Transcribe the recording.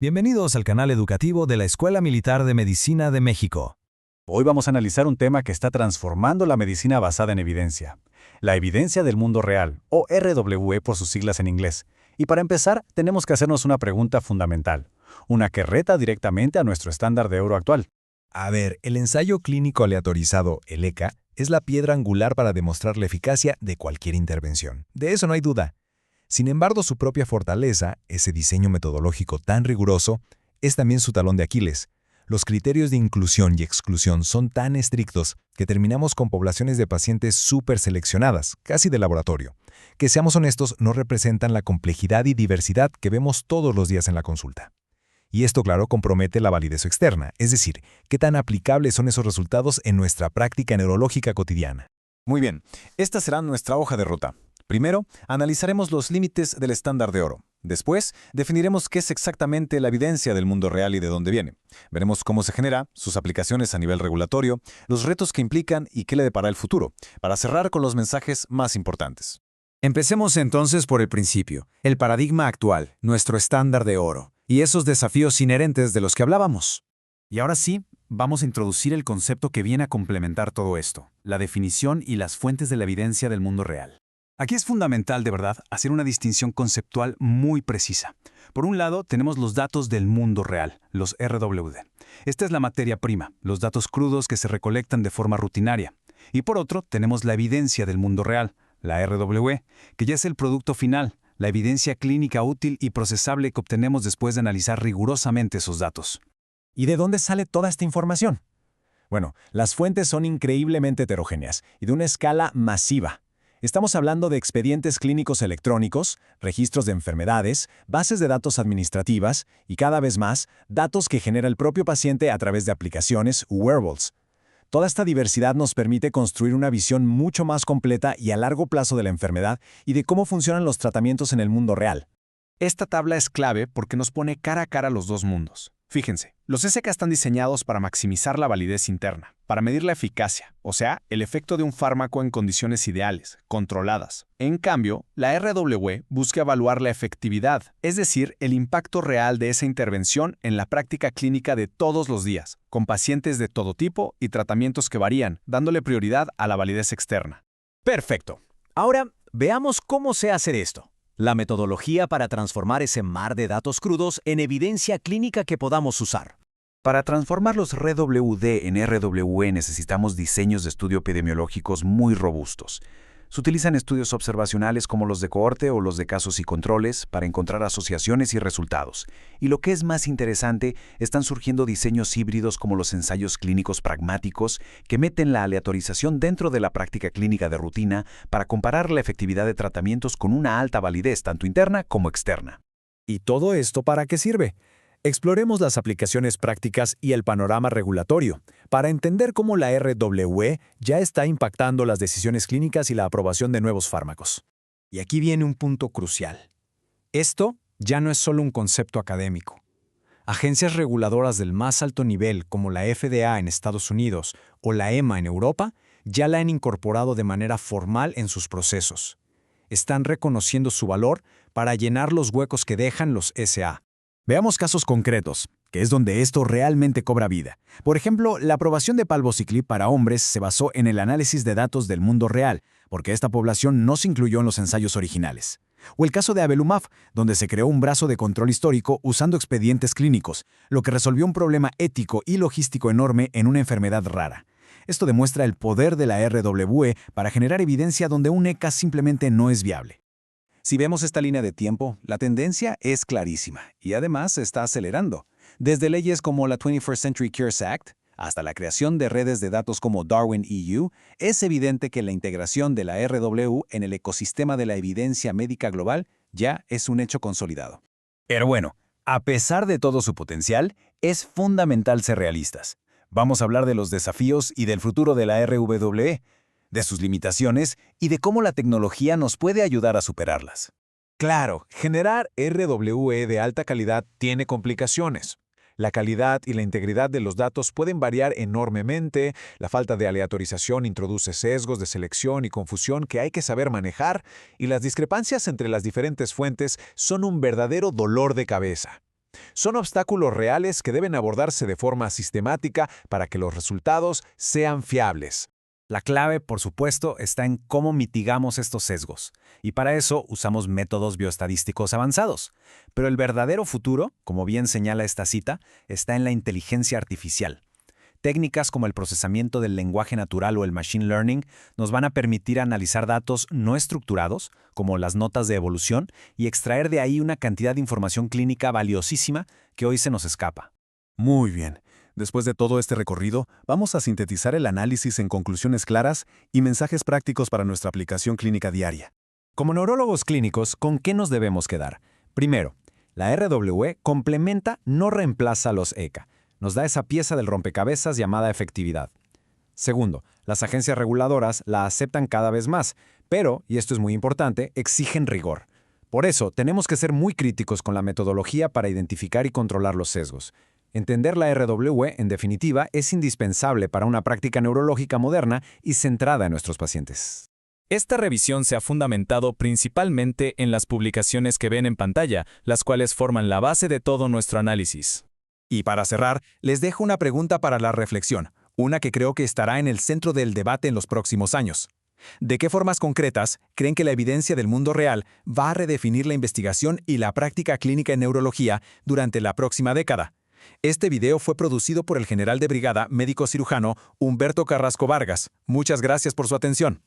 Bienvenidos al canal educativo de la Escuela Militar de Medicina de México. Hoy vamos a analizar un tema que está transformando la medicina basada en evidencia. La evidencia del mundo real, o RWE por sus siglas en inglés. Y para empezar, tenemos que hacernos una pregunta fundamental, una que reta directamente a nuestro estándar de oro actual. A ver, el ensayo clínico aleatorizado, el ECA, es la piedra angular para demostrar la eficacia de cualquier intervención. De eso no hay duda. Sin embargo, su propia fortaleza, ese diseño metodológico tan riguroso, es también su talón de Aquiles. Los criterios de inclusión y exclusión son tan estrictos que terminamos con poblaciones de pacientes súper seleccionadas, casi de laboratorio, que seamos honestos no representan la complejidad y diversidad que vemos todos los días en la consulta. Y esto, claro, compromete la validez externa, es decir, qué tan aplicables son esos resultados en nuestra práctica neurológica cotidiana. Muy bien, esta será nuestra hoja de ruta. Primero, analizaremos los límites del estándar de oro. Después, definiremos qué es exactamente la evidencia del mundo real y de dónde viene. Veremos cómo se genera, sus aplicaciones a nivel regulatorio, los retos que implican y qué le depara el futuro, para cerrar con los mensajes más importantes. Empecemos entonces por el principio, el paradigma actual, nuestro estándar de oro, y esos desafíos inherentes de los que hablábamos. Y ahora sí, vamos a introducir el concepto que viene a complementar todo esto, la definición y las fuentes de la evidencia del mundo real. Aquí es fundamental, de verdad, hacer una distinción conceptual muy precisa. Por un lado, tenemos los datos del mundo real, los RWD. Esta es la materia prima, los datos crudos que se recolectan de forma rutinaria. Y por otro, tenemos la evidencia del mundo real, la RWE, que ya es el producto final, la evidencia clínica útil y procesable que obtenemos después de analizar rigurosamente esos datos. ¿Y de dónde sale toda esta información? Bueno, las fuentes son increíblemente heterogéneas y de una escala masiva. Estamos hablando de expedientes clínicos electrónicos, registros de enfermedades, bases de datos administrativas y, cada vez más, datos que genera el propio paciente a través de aplicaciones u wearables. Toda esta diversidad nos permite construir una visión mucho más completa y a largo plazo de la enfermedad y de cómo funcionan los tratamientos en el mundo real. Esta tabla es clave porque nos pone cara a cara los dos mundos. Fíjense, los SK están diseñados para maximizar la validez interna, para medir la eficacia, o sea, el efecto de un fármaco en condiciones ideales, controladas. En cambio, la RWE busca evaluar la efectividad, es decir, el impacto real de esa intervención en la práctica clínica de todos los días, con pacientes de todo tipo y tratamientos que varían, dándole prioridad a la validez externa. Perfecto. Ahora, veamos cómo se hace esto. La metodología para transformar ese mar de datos crudos en evidencia clínica que podamos usar. Para transformar los RWD en RWE necesitamos diseños de estudio epidemiológicos muy robustos. Se utilizan estudios observacionales como los de cohorte o los de casos y controles para encontrar asociaciones y resultados. Y lo que es más interesante, están surgiendo diseños híbridos como los ensayos clínicos pragmáticos que meten la aleatorización dentro de la práctica clínica de rutina para comparar la efectividad de tratamientos con una alta validez tanto interna como externa. ¿Y todo esto para qué sirve? Exploremos las aplicaciones prácticas y el panorama regulatorio para entender cómo la RWE ya está impactando las decisiones clínicas y la aprobación de nuevos fármacos. Y aquí viene un punto crucial. Esto ya no es solo un concepto académico. Agencias reguladoras del más alto nivel, como la FDA en Estados Unidos o la EMA en Europa, ya la han incorporado de manera formal en sus procesos. Están reconociendo su valor para llenar los huecos que dejan los SA. Veamos casos concretos, que es donde esto realmente cobra vida. Por ejemplo, la aprobación de palbociclib para hombres se basó en el análisis de datos del mundo real, porque esta población no se incluyó en los ensayos originales. O el caso de Avelumab, donde se creó un brazo de control histórico usando expedientes clínicos, lo que resolvió un problema ético y logístico enorme en una enfermedad rara. Esto demuestra el poder de la RWE para generar evidencia donde un ECA simplemente no es viable. Si vemos esta línea de tiempo, la tendencia es clarísima y además se está acelerando. Desde leyes como la 21st Century Cures Act hasta la creación de redes de datos como Darwin EU, es evidente que la integración de la RW en el ecosistema de la evidencia médica global ya es un hecho consolidado. Pero bueno, a pesar de todo su potencial, es fundamental ser realistas. Vamos a hablar de los desafíos y del futuro de la RWE, de sus limitaciones y de cómo la tecnología nos puede ayudar a superarlas. Claro, generar RWE de alta calidad tiene complicaciones. La calidad y la integridad de los datos pueden variar enormemente, la falta de aleatorización introduce sesgos de selección y confusión que hay que saber manejar, y las discrepancias entre las diferentes fuentes son un verdadero dolor de cabeza. Son obstáculos reales que deben abordarse de forma sistemática para que los resultados sean fiables. La clave, por supuesto, está en cómo mitigamos estos sesgos, y para eso usamos métodos bioestadísticos avanzados. Pero el verdadero futuro, como bien señala esta cita, está en la inteligencia artificial. Técnicas como el procesamiento del lenguaje natural o el machine learning nos van a permitir analizar datos no estructurados, como las notas de evolución, y extraer de ahí una cantidad de información clínica valiosísima que hoy se nos escapa. Muy bien. Después de todo este recorrido, vamos a sintetizar el análisis en conclusiones claras y mensajes prácticos para nuestra aplicación clínica diaria. Como neurólogos clínicos, ¿con qué nos debemos quedar? Primero, la RWE complementa, no reemplaza a los ECA. Nos da esa pieza del rompecabezas llamada efectividad. Segundo, las agencias reguladoras la aceptan cada vez más, pero, y esto es muy importante, exigen rigor. Por eso, tenemos que ser muy críticos con la metodología para identificar y controlar los sesgos. Entender la RWE, en definitiva, es indispensable para una práctica neurológica moderna y centrada en nuestros pacientes. Esta revisión se ha fundamentado principalmente en las publicaciones que ven en pantalla, las cuales forman la base de todo nuestro análisis. Y para cerrar, les dejo una pregunta para la reflexión, una que creo que estará en el centro del debate en los próximos años. ¿De qué formas concretas creen que la evidencia del mundo real va a redefinir la investigación y la práctica clínica en neurología durante la próxima década? Este video fue producido por el general de brigada médico cirujano Humberto Carrasco Vargas. Muchas gracias por su atención.